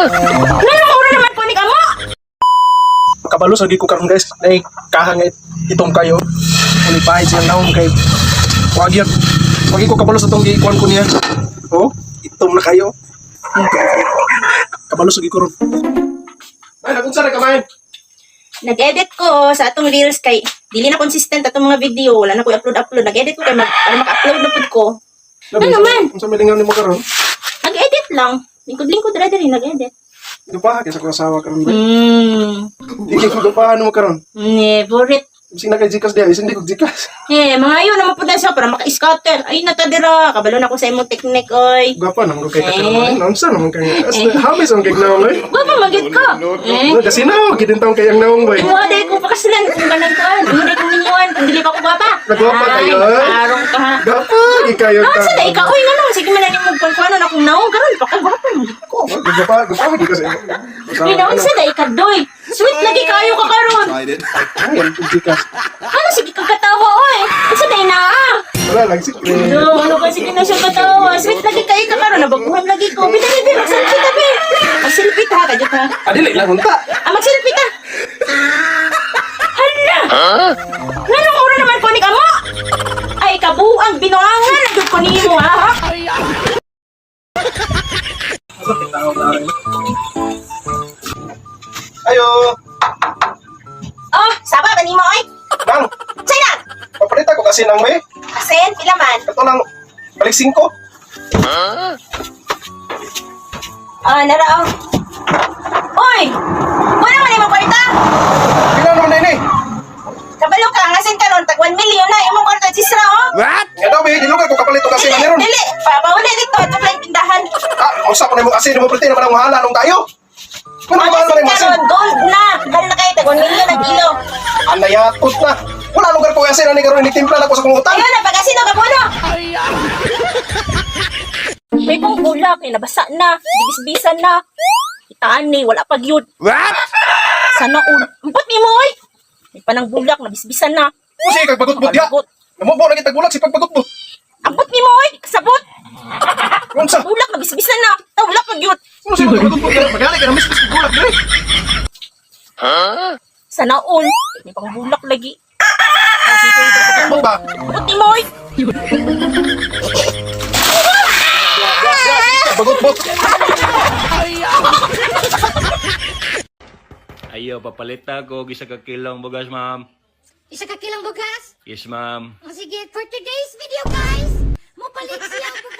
Ngayon mo naman ko ni kamo. Kabalo sa ko karon guys, nay kahangit itong kayo. Uni pahit siya naon kay wag yun. Wagi ko kabalo sa tong gikuan ko niya. Oh, itom na kayo. Kabalo sa gikuron. Ay, nakunsa na kamayan. Nag-edit ko sa atong reels kay dili na consistent atong mga video, wala na ko upload. Nag-edit ko kay para maka-upload na pud ko. Ano naman? Unsa may lingaw nimo karon? Nag-edit lang. Lingkod-lingkod ra diri nag-edit. Dupa kay sa ko asawa karon ba? Dili ko Hmm. dupa ano mo karon. Favorite. Bising na kay Gcash diha, hindi ko Gcash. Mga yun naman po na siya para maka-scatter. Ay, natadira. Kabalo na ko sa imong technique, oy. Gapa nang kay karon. Unsa naman kay habis ang kay naong eh. Wala magit ka. No, kasi na gidin taong kay ang naong bay. Imo day ko pakaslan kung ganang ka. Imo day ko minyon kung dili pa ko gwapa. Nagwapa kayo, Ay, eh? arong ka ha. Gapa ikayo Ah, ka. sada ikaw oy ngano sige man ni mo kuno na kung naong karon pa ka gwapa mo ko. Gapa di kasi. Ginaon sada ikadoy. Sweet lagi kayo ka karon. Ay, Gcash. Ano sige kagatawa oy. Asa day na? Wala lang sikre. Ano kasi na siya katawa. Sweet lagi kayo ka karon nabaguhan lagi ko. Bidali magselfie ta be. Magselfie ta kadyo ka. Adili lang unta. Magselfie ta. Hala! Ngano oras naman ko ni kamo? Ay, kabuang binuangan na ko nimo ha? Ayo. Oh, saba ba nimo oy? Nang, Say na! papalita ko kasi nang may. Asen, pila man? Ito lang balik 5. Nara oh. Oy! Wala man imo kwarta? Pila naman na ini. Kabalo ka, ngasin karon tag 1 million na imong kwarta sisra oh. Ya daw be, dilugar ko kapalito kasi Dili, na meron. dili. Papauli dito ato lang tindahan. Usap ko na mo kasi mo pulti naman ang mahala nung tayo. Ano ba Ngasin naman karon gold na. Dal na kay tag 1 million ang kilo. Anayakot na. Wala lugar ko kasi na ni karon nitimpla na ko sa kong utang. Ayun na pag-asino ka puno. May pong bulak, nabasa na, bibis-bisan na. Kitaan ni, wala pag yun. Sana umpot ni mo, oy. May panang bulak, nabisbisan na. Kasi kag bagot-but ya. Bagot. Namubo na kita gulak si pagbagot-but. Ampot ni mo, oy, kasabot. Unsa? Bulak, nabisbisan na. Wala pag yun. Ano si pagbagot-but? Magali ka na misbis kong gulak dire. Sana may pang bulak lagi. Ano ba? Ampot ni mo, oy. Bagot-but. Ayo, papalita ko. Gisa ka kilong bugas, ma'am. Isa ka kilang bugas? Yes, ma'am. O sige, for today's video guys, mapalit siya ang